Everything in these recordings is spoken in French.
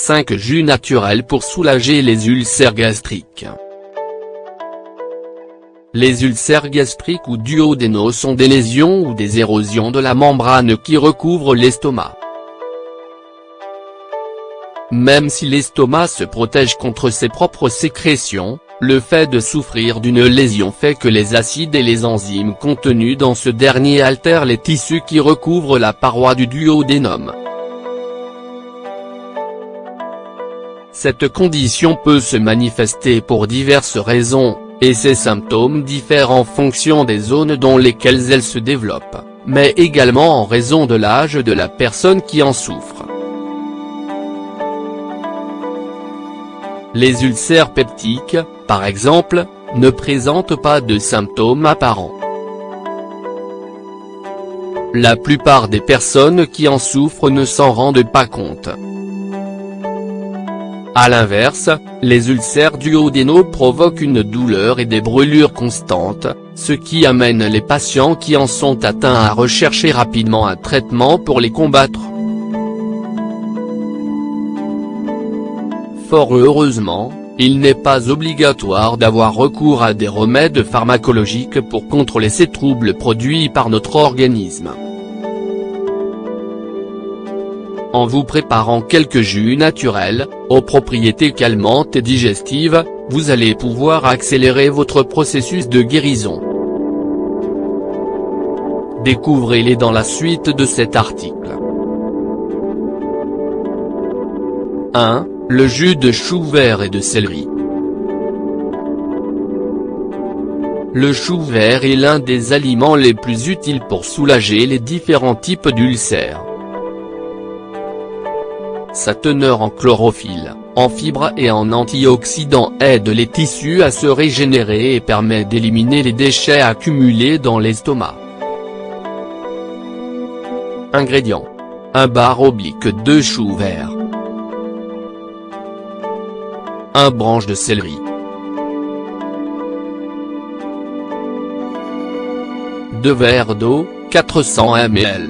5 jus naturels pour soulager les ulcères gastriques. Les ulcères gastriques ou duodénaux sont des lésions ou des érosions de la membrane qui recouvre l'estomac. Même si l'estomac se protège contre ses propres sécrétions, le fait de souffrir d'une lésion fait que les acides et les enzymes contenus dans ce dernier altèrent les tissus qui recouvrent la paroi du duodénum. Cette condition peut se manifester pour diverses raisons, et ses symptômes diffèrent en fonction des zones dans lesquelles elle se développe, mais également en raison de l'âge de la personne qui en souffre. Les ulcères peptiques, par exemple, ne présentent pas de symptômes apparents. La plupart des personnes qui en souffrent ne s'en rendent pas compte. A l'inverse, les ulcères duodénaux provoquent une douleur et des brûlures constantes, ce qui amène les patients qui en sont atteints à rechercher rapidement un traitement pour les combattre. Fort heureusement, il n'est pas obligatoire d'avoir recours à des remèdes pharmacologiques pour contrôler ces troubles produits par notre organisme. En vous préparant quelques jus naturels, aux propriétés calmantes et digestives, vous allez pouvoir accélérer votre processus de guérison. Découvrez-les dans la suite de cet article. 1. Le jus de chou vert et de céleri. Le chou vert est l'un des aliments les plus utiles pour soulager les différents types d'ulcères. Sa teneur en chlorophylle, en fibres et en antioxydants aide les tissus à se régénérer et permet d'éliminer les déchets accumulés dans l'estomac. Ingrédients. 1 bar oblique de chou vert. 1 branche de céleri. 2 verres d'eau, 400 ml.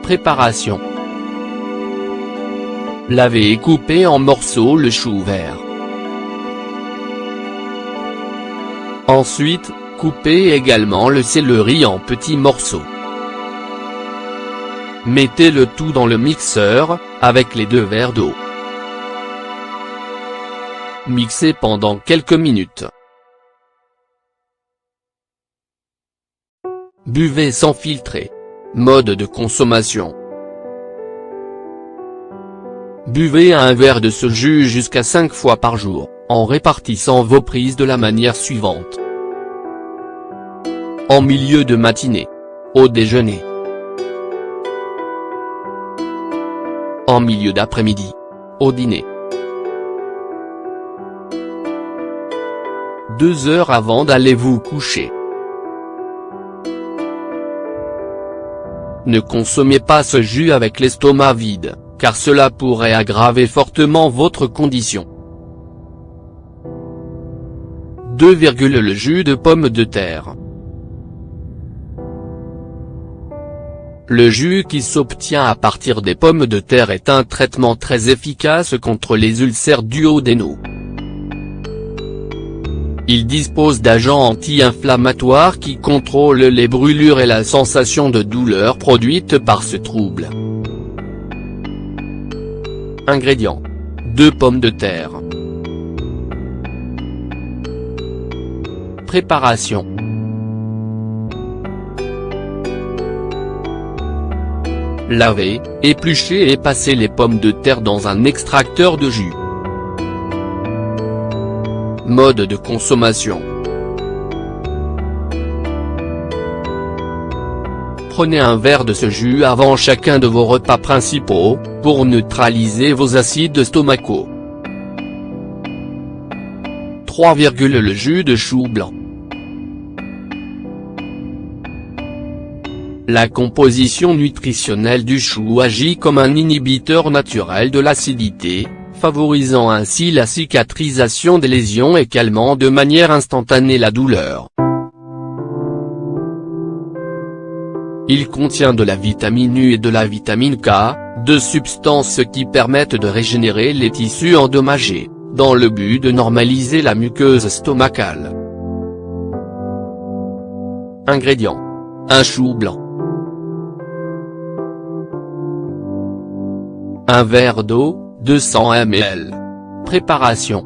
Préparation. Lavez et coupez en morceaux le chou vert. Ensuite, coupez également le céleri en petits morceaux. Mettez le tout dans le mixeur, avec les 2 verres d'eau. Mixez pendant quelques minutes. Buvez sans filtrer. Mode de consommation. Buvez 1 verre de ce jus jusqu'à 5 fois par jour, en répartissant vos prises de la manière suivante. En milieu de matinée. Au déjeuner. En milieu d'après-midi. Au dîner. 2 heures avant d'aller vous coucher. Ne consommez pas ce jus avec l'estomac vide, car cela pourrait aggraver fortement votre condition. 2. Le jus de pomme de terre. Le jus qui s'obtient à partir des pommes de terre est un traitement très efficace contre les ulcères duodénaux. Il dispose d'agents anti-inflammatoires qui contrôlent les brûlures et la sensation de douleur produite par ce trouble. Ingrédients. 2 pommes de terre. Préparation. Lavez, épluchez et passez les pommes de terre dans un extracteur de jus. Mode de consommation. Prenez un verre de ce jus avant chacun de vos repas principaux, pour neutraliser vos acides stomacaux. 3. Le jus de chou blanc. La composition nutritionnelle du chou agit comme un inhibiteur naturel de l'acidité, favorisant ainsi la cicatrisation des lésions et calmant de manière instantanée la douleur. Il contient de la vitamine U et de la vitamine K, deux substances qui permettent de régénérer les tissus endommagés, dans le but de normaliser la muqueuse stomacale. Ingrédients. Un chou blanc. Un verre d'eau, 200 ml. Préparation.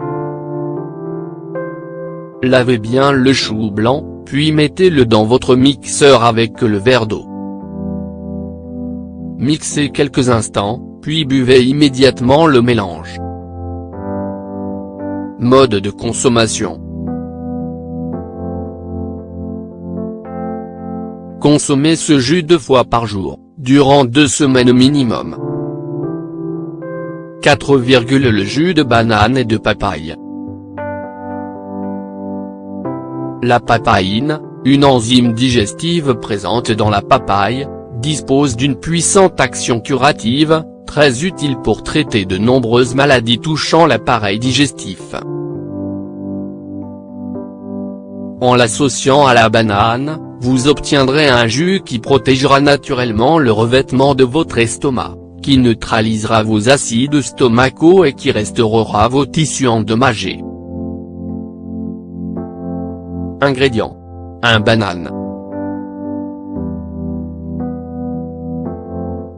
Lavez bien le chou blanc, puis mettez-le dans votre mixeur avec le verre d'eau. Mixez quelques instants, puis buvez immédiatement le mélange. Mode de consommation. Consommez ce jus 2 fois par jour, durant 2 semaines minimum. 4, le jus de banane et de papaye. La papaïne, une enzyme digestive présente dans la papaye, dispose d'une puissante action curative, très utile pour traiter de nombreuses maladies touchant l'appareil digestif. En l'associant à la banane, vous obtiendrez un jus qui protégera naturellement le revêtement de votre estomac, qui neutralisera vos acides stomacaux et qui restaurera vos tissus endommagés. Ingrédients. Un banane.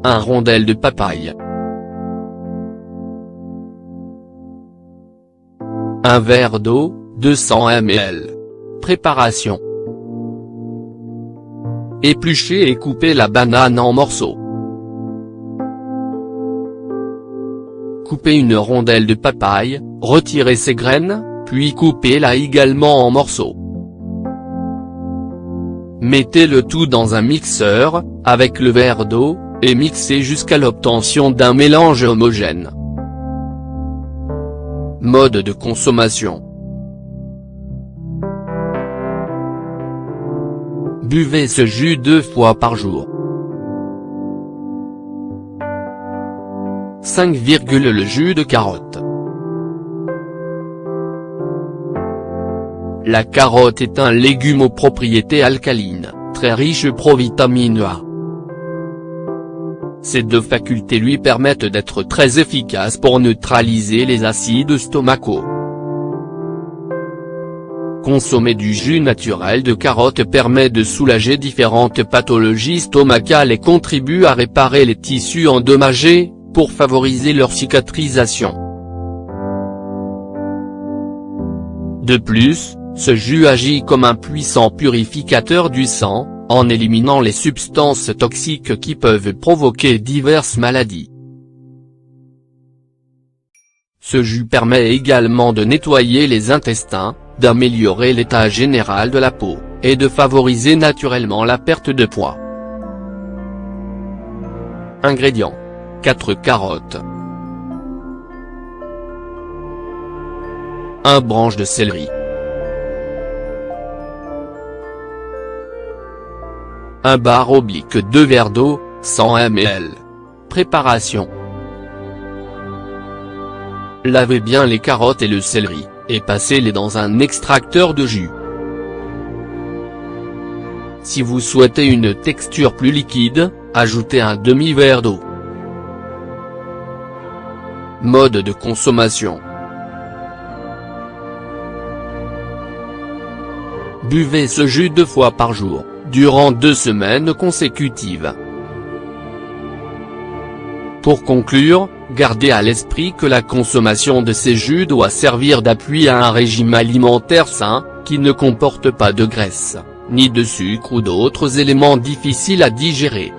Un rondelle de papaye. Un verre d'eau, 200 ml. Préparation. Épluchez et coupez la banane en morceaux. Coupez une rondelle de papaye, retirez ses graines, puis coupez-la également en morceaux. Mettez le tout dans un mixeur, avec le verre d'eau, et mixez jusqu'à l'obtention d'un mélange homogène. Mode de consommation. Buvez ce jus 2 fois par jour. 5, le jus de carotte. La carotte est un légume aux propriétés alcalines, très riche provitamine A. Ces deux facultés lui permettent d'être très efficace pour neutraliser les acides stomacaux. Consommer du jus naturel de carotte permet de soulager différentes pathologies stomacales et contribue à réparer les tissus endommagés, pour favoriser leur cicatrisation. De plus, ce jus agit comme un puissant purificateur du sang, en éliminant les substances toxiques qui peuvent provoquer diverses maladies. Ce jus permet également de nettoyer les intestins, d'améliorer l'état général de la peau, et de favoriser naturellement la perte de poids. Ingrédients. 4 carottes. 1 branche de céleri. 1 bar oblique 2 verres d'eau, 100 ml. Préparation. Lavez bien les carottes et le céleri, et passez-les dans un extracteur de jus. Si vous souhaitez une texture plus liquide, ajoutez un demi-verre d'eau. Mode de consommation. Buvez ce jus 2 fois par jour, durant 2 semaines consécutives. Pour conclure, gardez à l'esprit que la consommation de ces jus doit servir d'appui à un régime alimentaire sain, qui ne comporte pas de graisse, ni de sucre ou d'autres éléments difficiles à digérer.